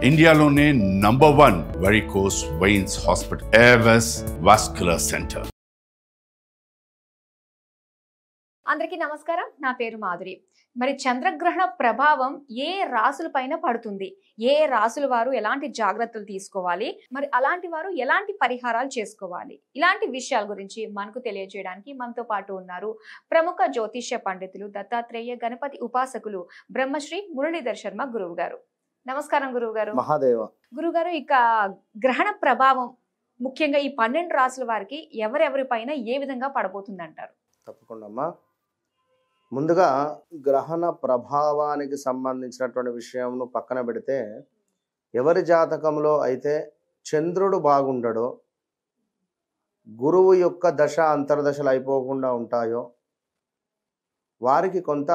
ఇండియాలోనే #1 varicose veins hospital Avis vascular centre. అందరికీ నమస్కారం. నా పేరు మాధురి. మరి చంద్రగ్రహణ ప్రభావం ఏ రాసుల పైన పడుతుంది, ఏ రాసుల వారు ఎలాంటి జాగ్రత్తలు తీసుకోవాలి, మరి అలాంటి వారు ఎలాంటి పరిహారాలు చేసుకోవాలి, ఇలాంటి విషయాల గురించి మనకు తెలియజేయడానికి మనతో పాటు ఉన్నారు ప్రముఖ జ్యోతిష్య పండితులు, దత్తాత్రేయ గణపతి ఉపాసకులు బ్రహ్మశ్రీ మురళీధర్ శర్మ గురువు గారు. నమస్కారం గురువు గారు. మహాదేవ. గురుగారు, ఇక గ్రహణ ప్రభావం ముఖ్యంగా ఈ 12 రాసుల వారికి ఎవరెవరి పైన ఏ విధంగా పడబోతుంది అంటారు? తప్పకుండా అమ్మా. ముందుగా గ్రహణ ప్రభావానికి సంబంధించినటువంటి విషయంను పక్కన పెడితే, ఎవరి జాతకంలో అయితే చంద్రుడు బాగుండడో, గురువు యొక్క దశ అంతర్దశలు అయిపోకుండా ఉంటాయో వారికి కొంత,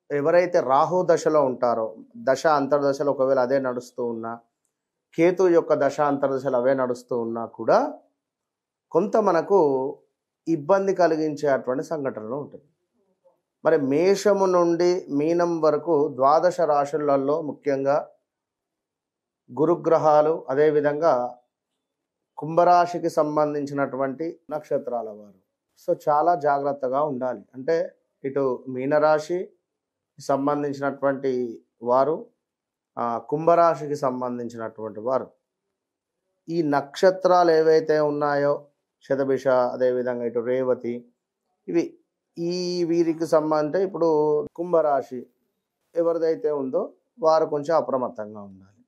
ఎవరైతే రాహు దశలో ఉంటారో, దశ అంతర్దశలు ఒకవేళ అదే నడుస్తూ ఉన్నా, కేతు యొక్క దశ అంతర్దశలు అవే నడుస్తూ ఉన్నా కూడా కొంత మనకు ఇబ్బంది కలిగించేటువంటి సంఘటనలు ఉంటుంది. మరి మేషము నుండి మీనం వరకు ద్వాదశ రాశులలో ముఖ్యంగా గురుగ్రహాలు, అదేవిధంగా కుంభరాశికి సంబంధించినటువంటి నక్షత్రాల వారు. సో చాలా జాగ్రత్తగా ఉండాలి. అంటే ఇటు మీనరాశి సంబంధించినటువంటి వారు, కుంభరాశికి సంబంధించినటువంటి వారు, ఈ నక్షత్రాలు ఏవైతే ఉన్నాయో శతభిష, అదేవిధంగా ఇటు రేవతి, ఇవి వీరికి సంబంధించి ఇప్పుడు కుంభరాశి ఎవరిదైతే ఉందో వారు కొంచెం అప్రమత్తంగా ఉండాలి.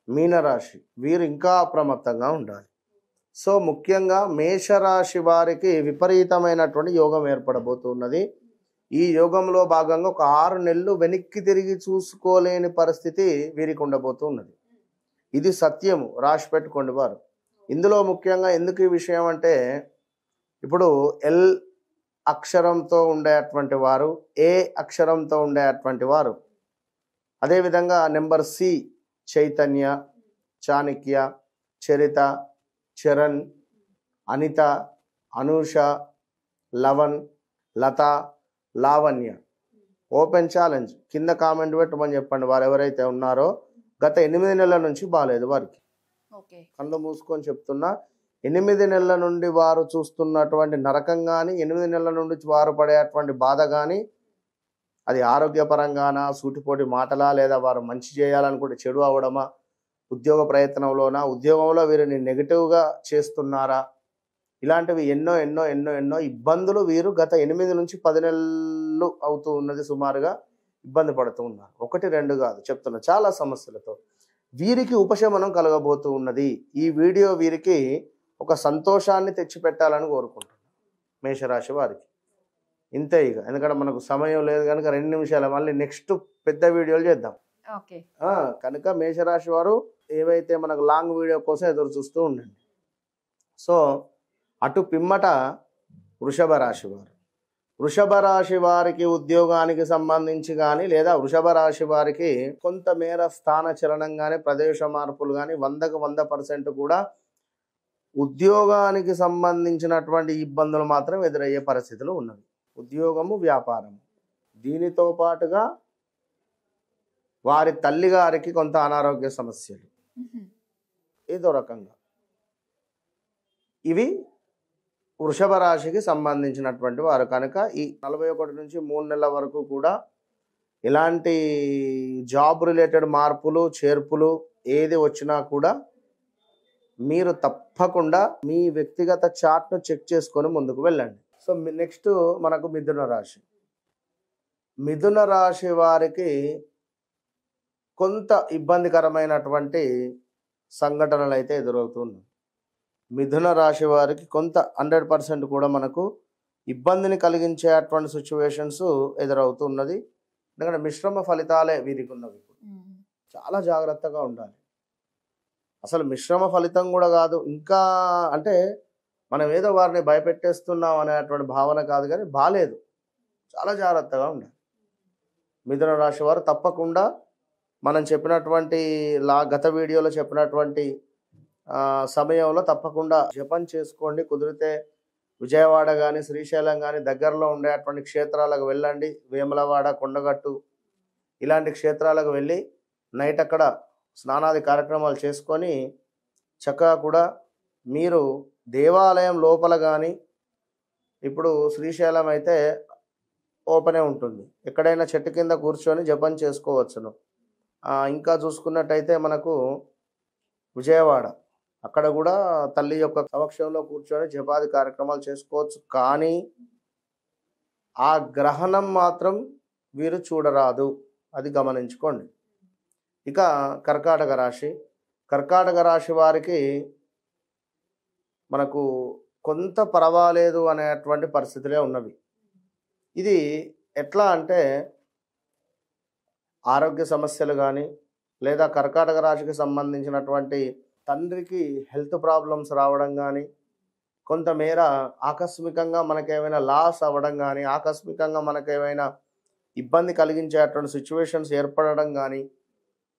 మీనరాశి వీరు ఇంకా అప్రమత్తంగా ఉండాలి. సో ముఖ్యంగా మేషరాశి వారికి విపరీతమైనటువంటి యోగం ఏర్పడబోతున్నది. ఈ యోగంలో భాగంగా ఒక 6 నెలలు వెనక్కి తిరిగి చూసుకోలేని పరిస్థితి వీరికి ఉండబోతున్నది. ఇది సత్యము, రాసి పెట్టుకోండి వారు. ఇందులో ముఖ్యంగా ఎందుకు ఈ విషయం అంటే, ఇప్పుడు ఎల్ అక్షరంతో ఉండేటువంటి వారు, ఏ అక్షరంతో ఉండేటువంటి వారు, అదేవిధంగా నెంబర్ సి చైతన్య, చాణక్య, చరిత, చరణ్, అనిత, అనూష, లవన్, లత, లావణ్య. ఓపెన్ ఛాలెంజ్, కింద కామెంట్ పెట్టమని చెప్పండి వారు ఎవరైతే ఉన్నారో గత 8 నెలల నుంచి బాగాలేదు వారికి. కళ్ళు మూసుకొని చెప్తున్నా, 8 నెలల నుండి వారు చూస్తున్నటువంటి నరకం కానీ, 8 నెలల నుండి వారు పడేటువంటి బాధ కానీ, అది ఆరోగ్యపరంగానా, సూటిపోటి మాటలా, లేదా వారు మంచి చేయాలనుకుంటే చెడు అవడమా, ఉద్యోగ ప్రయత్నంలోనా, ఉద్యోగంలో వీరిని నెగిటివ్గా చేస్తున్నారా, ఇలాంటివి ఎన్నో ఎన్నో ఎన్నో ఎన్నో ఇబ్బందులు వీరు గత 8 నుంచి 10 నెలలు అవుతూ ఉన్నది సుమారుగా ఇబ్బంది పడుతూ ఉన్నారు. 1, 2 కాదు చెప్తున్నా, చాలా సమస్యలతో వీరికి ఉపశమనం కలగబోతూ ఉన్నది. ఈ వీడియో వీరికి ఒక సంతోషాన్ని తెచ్చిపెట్టాలని కోరుకుంటున్నాను మేషరాశి వారికి. ఇంతే ఇక, ఎందుకంటే మనకు సమయం లేదు కనుక 2 నిమిషాలు, మళ్ళీ నెక్స్ట్ పెద్ద వీడియోలు చేద్దాం. కనుక మేషరాశి వారు ఏవైతే మనకు లాంగ్ వీడియో కోసం ఎదురు చూస్తూ ఉండండి. సో అటు పిమ్మట వృషభ రాశి వారు, వృషభ రాశి వారికి ఉద్యోగానికి సంబంధించి కానీ, లేదా వృషభ రాశి వారికి కొంతమేర స్థాన చలనం కానీ, ప్రదేశ మార్పులు కానీ 100కు 100% కూడా ఉద్యోగానికి సంబంధించినటువంటి ఇబ్బందులు మాత్రం ఎదురయ్యే పరిస్థితులు ఉన్నవి. ఉద్యోగము, వ్యాపారము, దీనితో పాటుగా వారి తల్లిగారికి కొంత అనారోగ్య సమస్యలు, ఏదో రకంగా ఇవి వృషభ రాశికి సంబంధించినటువంటి వారు. కనుక ఈ 41 నుంచి 3 నెలల వరకు కూడా ఇలాంటి జాబ్ రిలేటెడ్ మార్పులు, చేర్పులు ఏది వచ్చినా కూడా మీరు తప్పకుండా మీ వ్యక్తిగత చార్ట్ను చెక్ చేసుకొని ముందుకు వెళ్ళండి. సో నెక్స్ట్ మనకు మిథున రాశి. మిథున రాశి వారికి కొంత ఇబ్బందికరమైనటువంటి సంఘటనలు అయితే ఎదురవుతున్నాయి. మిథున రాశి వారికి కొంత 100% కూడా మనకు ఇబ్బందిని కలిగించేటువంటి సిచ్యువేషన్స్ ఎదురవుతున్నది. ఎందుకంటే మిశ్రమ ఫలితాలే వీరికి ఉన్నవి. చాలా జాగ్రత్తగా ఉండాలి. అసలు మిశ్రమ ఫలితం కూడా కాదు, ఇంకా అంటే మనం ఏదో వారిని భయపెట్టేస్తున్నాం అనేటువంటి భావన కాదు, కానీ బాలేదు, చాలా జాగ్రత్తగా ఉండాలి. మిథున రాశి వారు తప్పకుండా మనం చెప్పినటువంటి గత వీడియోలో చెప్పినటువంటి సమయంలో తప్పకుండా జపం చేసుకోండి. కుదిరితే విజయవాడ కానీ, శ్రీశైలం కానీ దగ్గరలో ఉండేటువంటి క్షేత్రాలకు వెళ్ళండి. వేములవాడ, కొండగట్టు ఇలాంటి క్షేత్రాలకు వెళ్ళి నైట్ అక్కడ స్నానాది కార్యక్రమాలు చేసుకొని చక్కగా కూడా మీరు దేవాలయం లోపల కానీ, ఇప్పుడు శ్రీశైలం అయితే ఓపెనే ఉంటుంది, ఎక్కడైనా చెట్టు కింద కూర్చొని జపం చేసుకోవచ్చును. ఇంకా చూసుకున్నట్టయితే మనకు విజయవాడ, అక్కడ కూడా తల్లి యొక్క సమక్షంలో కూర్చొని జపాది కార్యక్రమాలు చేసుకోవచ్చు. కానీ ఆ గ్రహణం మాత్రం వీరు చూడరాదు, అది గమనించుకోండి. ఇక కర్కాటక రాశి, కర్కాటక రాశి వారికి మనకు కొంత పర్వాలేదు అనేటువంటి పరిస్థితులే ఉన్నవి. ఇది ఎట్లా అంటే ఆరోగ్య సమస్యలు కానీ, లేదా కర్కాటక రాశికి సంబంధించినటువంటి తండ్రికి హెల్త్ ప్రాబ్లమ్స్ రావడం కానీ, కొంతమేర ఆకస్మికంగా మనకేమైనా లాస్ అవ్వడం కానీ, ఆకస్మికంగా మనకేమైనా ఇబ్బంది కలిగించేటువంటి సిచ్యువేషన్స్ ఏర్పడడం కానీ,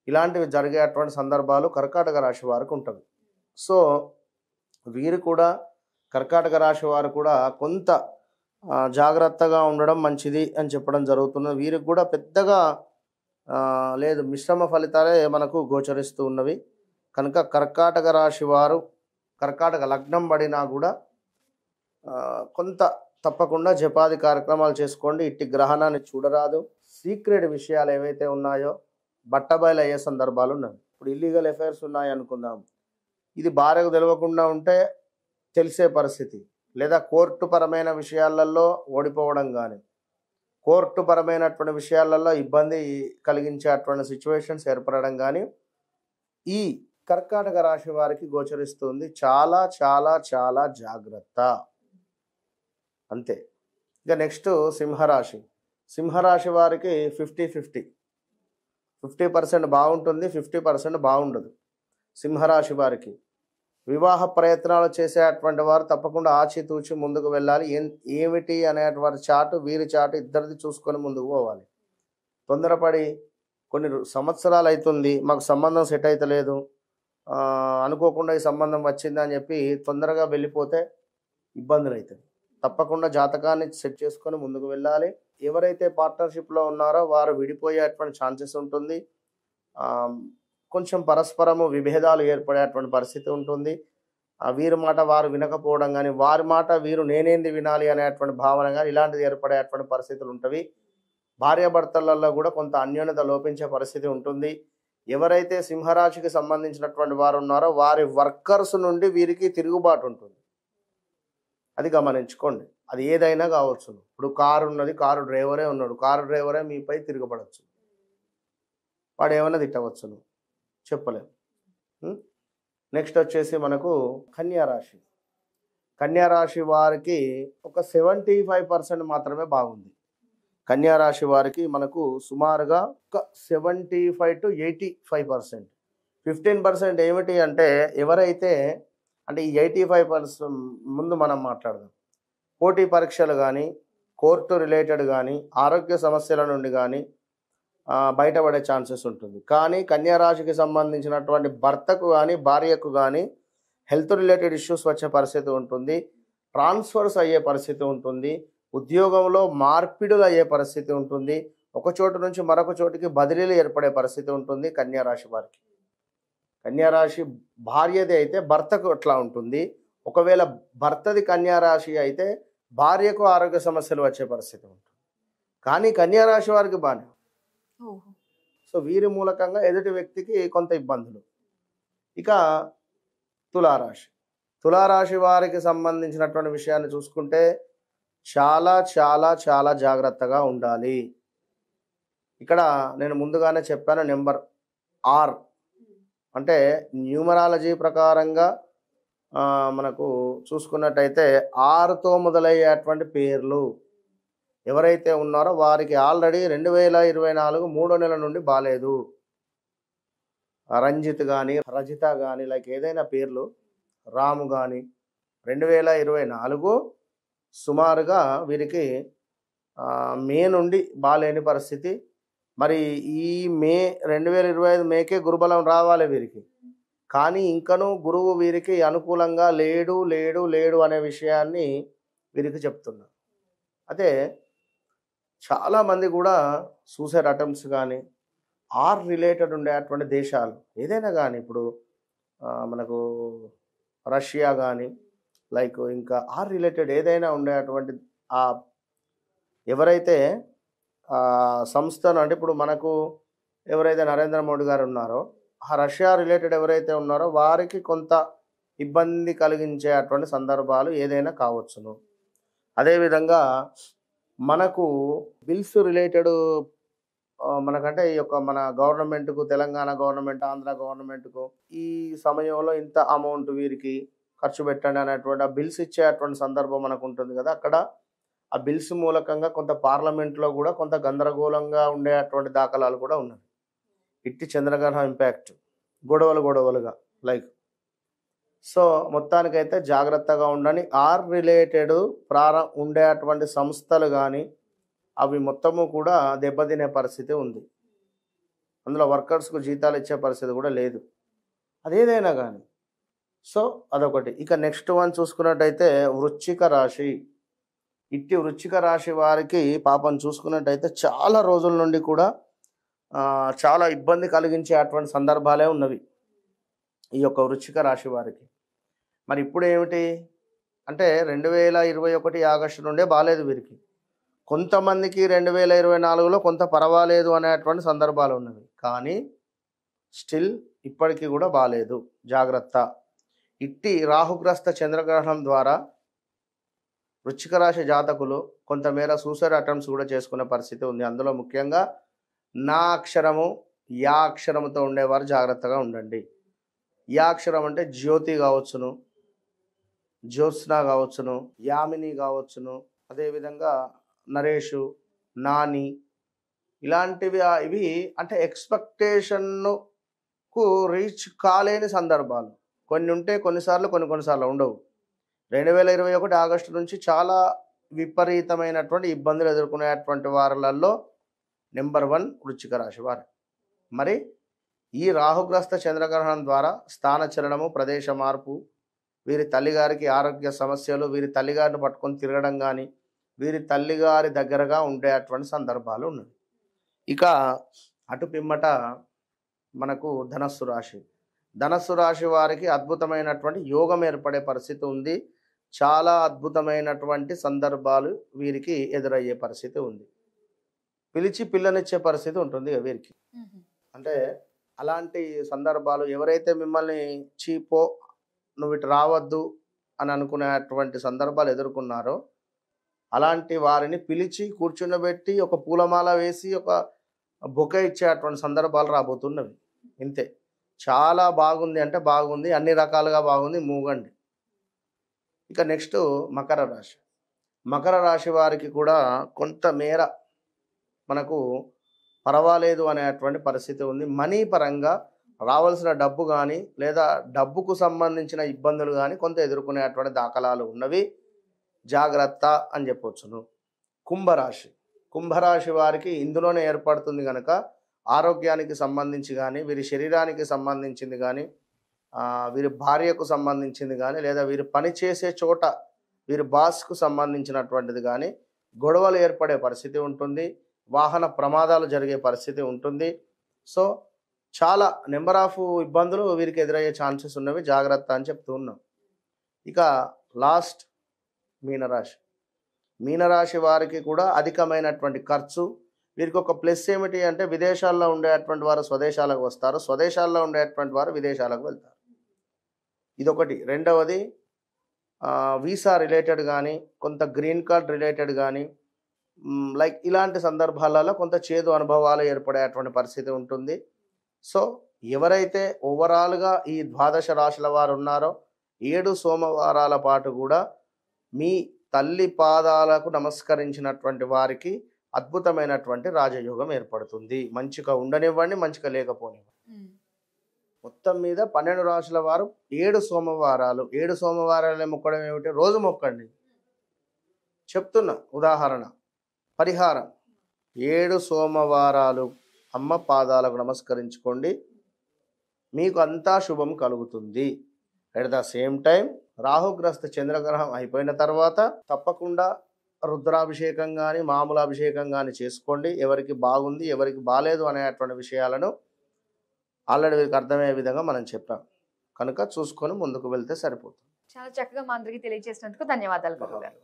ఇలాంటివి జరిగేటువంటి సందర్భాలు కర్కాటక రాశి వారికి ఉంటుంది. సో వీరు కూడా, కర్కాటక రాశి వారు కూడా కొంత జాగ్రత్తగా ఉండడం మంచిది అని చెప్పడం జరుగుతున్నది. వీరికి కూడా పెద్దగా లేదు, మిశ్రమ ఫలితాలే మనకు గోచరిస్తూ ఉన్నవి. కనుక కర్కాటక రాశి వారు, కర్కాటక లగ్నం పడినా కూడా కొంత తప్పకుండా జపాది కార్యక్రమాలు చేసుకోండి. ఇట్టి గ్రహణాన్ని చూడరాదు. సీక్రెట్ విషయాలు ఏవైతే ఉన్నాయో బట్టబయలు అయ్యే సందర్భాలు ఉన్నాయి. ఇప్పుడు ఇల్లీగల్ అఫైర్స్ ఉన్నాయి అనుకుందాం, ఇది భార్యకు తెలియకుండా ఉంటే తెలిసే పరిస్థితి, లేదా కోర్టు పరమైన విషయాలలో ఓడిపోవడం కానీ, కోర్టు పరమైనటువంటి విషయాలలో ఇబ్బంది కలిగించేటువంటి సిచ్యువేషన్స్ ఏర్పడడం కానీ ఈ కర్కాటక రాశి వారికి గోచరిస్తుంది. చాలా చాలా చాలా జాగ్రత్త, అంతే. ఇక నెక్స్ట్ సింహరాశి. సింహరాశి వారికి 50% బాగుంటుంది, 50% బాగుండదు. సింహరాశి వారికి వివాహ ప్రయత్నాలు చేసేటువంటి వారు తప్పకుండా ఆచితూచి ముందుకు వెళ్ళాలి. ఏమిటి అనేటువంటి చాటు, వీరి చాటు ఇద్దరిది చూసుకొని ముందుకు పోవాలి. తొందరపడి కొన్ని సంవత్సరాలు అవుతుంది మాకు సంబంధం సెట్ అవుతలేదు, అనుకోకుండా ఈ సంబంధం వచ్చింది అని చెప్పి తొందరగా వెళ్ళిపోతే ఇబ్బందులు అవుతాయి. తప్పకుండా జాతకాన్ని సెట్ చేసుకొని ముందుకు వెళ్ళాలి. ఎవరైతే పార్ట్నర్షిప్లో ఉన్నారో వారు విడిపోయేటువంటి ఛాన్సెస్ ఉంటుంది. కొంచెం పరస్పరము విభేదాలు ఏర్పడేటువంటి పరిస్థితి ఉంటుంది. వీరి మాట వారు వినకపోవడం కానీ, వారి మాట వీరు నేనేంది వినాలి అనేటువంటి భావన కానీ, ఇలాంటిది ఏర్పడేటువంటి పరిస్థితులు ఉంటవి. భార్యాభర్తలలో కూడా కొంత అన్యోన్యత లోపించే పరిస్థితి ఉంటుంది. ఎవరైతే సింహరాశికి సంబంధించినటువంటి వారు ఉన్నారో వారి వర్కర్స్ నుండి వీరికి తిరుగుబాటు ఉంటుంది, అది గమనించుకోండి. అది ఏదైనా కావచ్చు. ఇప్పుడు కారు ఉన్నది, కారు డ్రైవరే ఉన్నాడు, కారు డ్రైవరే మీపై తిరగబడవచ్చు, వాడు ఏమైనా తిట్టవచ్చును, చెప్పలేము. నెక్స్ట్ వచ్చేసి మనకు కన్యారాశి. కన్యారాశి వారికి ఒక 75% మాత్రమే బాగుంది. కన్యారాశి వారికి మనకు సుమారుగా ఒక 75 to 85%. 15% ఏమిటి అంటే, ఎవరైతే అంటే ఈ 85% ముందు మనం మాట్లాడదాం. పోటీ పరీక్షలు కానీ, కోర్టు రిలేటెడ్ కానీ, ఆరోగ్య సమస్యల నుండి కానీ బయటపడే ఛాన్సెస్ ఉంటుంది. కానీ కన్యారాశికి సంబంధించినటువంటి భర్తకు కానీ, భార్యకు కానీ హెల్త్ రిలేటెడ్ ఇష్యూస్ వచ్చే పరిస్థితి ఉంటుంది. ట్రాన్స్ఫర్స్ అయ్యే పరిస్థితి ఉంటుంది. ఉద్యోగంలో మార్పిడులు అయ్యే పరిస్థితి ఉంటుంది. ఒక చోటు నుంచి మరొక చోటికి బదిలీలు ఏర్పడే పరిస్థితి ఉంటుంది కన్యారాశి వారికి. కన్యారాశి భార్యది అయితే భర్తకు ఎట్లా ఉంటుంది, ఒకవేళ భర్తది కన్యారాశి అయితే భార్యకు ఆరోగ్య సమస్యలు వచ్చే పరిస్థితి ఉంటుంది. కానీ కన్యారాశి వారికి బాగానే. సో వీరి మూలకంగా ఎదుటి వ్యక్తికి కొంత ఇబ్బందులు. ఇక తులారాశి. తులారాశి వారికి సంబంధించినటువంటి విషయాన్ని చూసుకుంటే చాలా చాలా చాలా జాగ్రత్తగా ఉండాలి. ఇక్కడ నేను ముందుగానే చెప్పాను, నెంబర్ R అంటే న్యూమరాలజీ ప్రకారంగా మనకు చూసుకున్నట్టయితే Rతో మొదలయ్యేటువంటి పేర్లు ఎవరైతే ఉన్నారో వారికి ఆల్రెడీ 2024 3వ నెల నుండి బాలేదు. రంజిత్ కానీ, రజిత కానీ, లైక్ ఏదైనా పేర్లు, రాము కానీ 2024 సుమారుగా వీరికి మే నుండి బాలేని పరిస్థితి. మరి ఈ మే 2025 మేకే గురుబలం రావాలి వీరికి. కానీ ఇంకనూ గురువు వీరికి అనుకూలంగా లేడు లేడు లేడు అనే విషయాన్ని వీరికి చెప్తున్నారు. అదే చాలామంది కూడా సూసైడ్ అటెంప్ట్స్ కానీ, ఆర్ రిలేటెడ్ ఉండేటువంటి దేశాలు ఏదైనా కానీ, ఇప్పుడు మనకు రష్యా కానీ, లైక్ ఇంకా ఆర్ రిలేటెడ్ ఏదైనా ఉండేటువంటి ఆ ఎవరైతే సంస్థను, అంటే ఇప్పుడు మనకు ఎవరైతే నరేంద్ర మోడీ గారు ఉన్నారో, ఆ రష్యా రిలేటెడ్ ఎవరైతే ఉన్నారో వారికి కొంత ఇబ్బంది కలిగించే అటువంటి సందర్భాలు ఏదైనా కావచ్చును. అదేవిధంగా మనకు బిల్స్ రిలేటెడ్ మనకంటే ఈ యొక్క మన గవర్నమెంట్కు, తెలంగాణ గవర్నమెంట్, ఆంధ్ర గవర్నమెంట్కు ఈ సమయంలో ఇంత అమౌంట్ వీరికి ఖర్చు పెట్టండి అనేటువంటి ఆ బిల్స్ ఇచ్చేటువంటి సందర్భం మనకు ఉంటుంది కదా. అక్కడ ఆ బిల్స్ మూలకంగా కొంత పార్లమెంట్లో కూడా కొంత గందరగోళంగా ఉండేటువంటి దాఖలాలు కూడా ఉన్నాయి. ఇట్టి చంద్రగ్రహణం ఇంపాక్ట్ గొడవలుగా లైక్. సో మొత్తానికైతే జాగ్రత్తగా ఉండని. ఆర్ రిలేటెడ్ ఉండేటువంటి సంస్థలు కానీ అవి మొత్తము కూడా దెబ్బతినే పరిస్థితి ఉంది. అందులో వర్కర్స్కు జీతాలు ఇచ్చే పరిస్థితి కూడా లేదు, అదేదైనా కానీ. సో అదొకటి. ఇక నెక్స్ట్ వన్ చూసుకున్నట్టయితే వృశ్చిక రాశి. ఇట్టి వృశ్చిక రాశి వారికి పాపం చూసుకున్నట్టయితే చాలా రోజుల నుండి కూడా చాలా ఇబ్బంది కలిగించే అటువంటి సందర్భాలే ఉన్నవి ఈ యొక్క వృశ్చిక రాశి వారికి. మరి ఇప్పుడు ఏమిటి అంటే 2021 ఆగస్టు నుండే బాగాలేదు వీరికి. కొంతమందికి 2024లో కొంత పర్వాలేదు అనేటువంటి సందర్భాలు ఉన్నవి, కానీ స్టిల్ ఇప్పటికీ కూడా బాగాలేదు. జాగ్రత్త. ఇట్టి రాహుగ్రస్త చంద్రగ్రహణం ద్వారా వృశ్చిక రాశి జాతకులు కొంతమేర సూసైడ్ అటెంప్ట్స్ కూడా చేసుకునే పరిస్థితి ఉంది. అందులో ముఖ్యంగా నా అక్షరము, యా అక్షరముతో ఉండేవారు జాగ్రత్తగా ఉండండి. యా అక్షరం అంటే జ్యోతి కావచ్చును, జ్యోత్స్న కావచ్చును, యామిని కావచ్చును, అదేవిధంగా నరేషు, నాని, ఇలాంటివి ఇవి అంటే ఎక్స్పెక్టేషన్కు రీచ్ కాలేని సందర్భాలు కొన్ని ఉంటే, కొన్నిసార్లు ఉండవు. 2021 ఆగస్టు నుంచి చాలా విపరీతమైనటువంటి ఇబ్బందులు ఎదుర్కొనేటువంటి వారిలలో నెంబర్ 1 వృశ్చిక రాశి వారు. మరి ఈ రాహుగ్రస్త చంద్రగ్రహణం ద్వారా స్థానచలనము, ప్రదేశ మార్పు, వీరి తల్లిగారికి ఆరోగ్య సమస్యలు, వీరి తల్లిగారిని పట్టుకొని తిరగడం కానీ, వీరి తల్లిగారి దగ్గరగా ఉండేటువంటి సందర్భాలు ఉన్నాయి. ఇక అటు పిమ్మట మనకు ధనస్సు రాశి. ధనస్సు రాశి వారికి అద్భుతమైనటువంటి యోగం ఏర్పడే పరిస్థితి ఉంది. చాలా అద్భుతమైనటువంటి సందర్భాలు వీరికి ఎదురయ్యే పరిస్థితి ఉంది. పిలిచి పిల్లనిచ్చే పరిస్థితి ఉంటుంది వీరికి. అంటే అలాంటి సందర్భాలు ఎవరైతే మిమ్మల్ని చీపో, నువ్వు ఇటు రావద్దు అని అనుకునేటువంటి సందర్భాలు ఎదుర్కొన్నారో అలాంటి వారిని పిలిచి కూర్చుండబెట్టి ఒక పూలమాల వేసి ఒక బొకే ఇచ్చేటువంటి సందర్భాలు రాబోతున్నవి. ఇంతే. చాలా బాగుంది అంటే బాగుంది, అన్ని రకాలుగా బాగుంది, మూగండి. ఇక నెక్స్ట్ మకర రాశి. మకర రాశి వారికి కూడా కొంతమేర మనకు పర్వాలేదు అనేటువంటి పరిస్థితి ఉంది. మనీ పరంగా రావాల్సిన డబ్బు కానీ లేదా డబ్బుకు సంబంధించిన ఇబ్బందులు కానీ కొంత ఎదుర్కొనేటువంటి దాఖలాలు ఉన్నవి. జాగ్రత్త అని చెప్పవచ్చును. కుంభరాశి. కుంభరాశి వారికి ఇందులోనే ఏర్పడుతుంది కనుక ఆరోగ్యానికి సంబంధించి కానీ, వీరి శరీరానికి సంబంధించింది కానీ, వీరి భార్యకు సంబంధించింది కానీ, లేదా వీరు పనిచేసే చోట వీరి బాస్కు సంబంధించినటువంటిది కానీ గొడవలు ఏర్పడే పరిస్థితి ఉంటుంది. వాహన ప్రమాదాలు జరిగే పరిస్థితి ఉంటుంది. సో చాలా నెంబర్ ఆఫ్ ఇబ్బందులు వీరికి ఎదురయ్యే ఛాన్సెస్ ఉన్నవి. జాగ్రత్త అని చెప్తూ ఉన్నాం. ఇక లాస్ట్ మీనరాశి. మీనరాశి వారికి కూడా అధికమైనటువంటి ఖర్చు. వీరికి ఒక ప్లస్ ఏమిటి అంటే విదేశాల్లో ఉండేటువంటి వారు స్వదేశాలకు వస్తారు, స్వదేశాల్లో ఉండేటువంటి వారు విదేశాలకు వెళ్తారు. ఇదొకటి. రెండవది వీసా రిలేటెడ్ కానీ, కొంత గ్రీన్ కార్డ్ రిలేటెడ్ కానీ, లైక్ ఇలాంటి సందర్భాలలో కొంత చేదు అనుభవాలు ఏర్పడేటువంటి పరిస్థితి ఉంటుంది. సో ఎవరైతే ఓవరాల్గా ఈ 12 రాశుల వారు ఉన్నారో 7 సోమవారాల పాటు కూడా మీ తల్లి పాదాలకు నమస్కరించినటువంటి వారికి అద్భుతమైనటువంటి రాజయోగం ఏర్పడుతుంది. మంచిగా ఉండనివ్వండి, మంచిగా లేకపోనివ్వండి. మొత్తం మీద 12 రాశుల వారు 7 సోమవారాలు. 7 సోమవారాలే మొక్కడం ఏమిటి? రోజు మొక్కండి. చెప్తున్నా ఉదాహరణ, పరిహారం. 7 సోమవారాలు అమ్మ పాదాలకు నమస్కరించుకోండి, మీకు అంతా శుభం కలుగుతుంది. అట్ ద సేమ్ టైం రాహుగ్రస్త చంద్రగ్రహం అయిపోయిన తర్వాత తప్పకుండా రుద్రాభిషేకం కానీ మామూలు అభిషేకం కానీ చేసుకోండి. ఎవరికి బాగుంది ఎవరికి బాలేదు అనేటువంటి విషయాలను ఆల్రెడీ వీరికి అర్థమయ్యే విధంగా మనం చెప్పాం కనుక చూసుకొని ముందుకు వెళ్తే సరిపోతుంది. చాలా చక్కగా మా అందరికీ తెలియజేసినందుకు ధన్యవాదాలు గురువు గారు.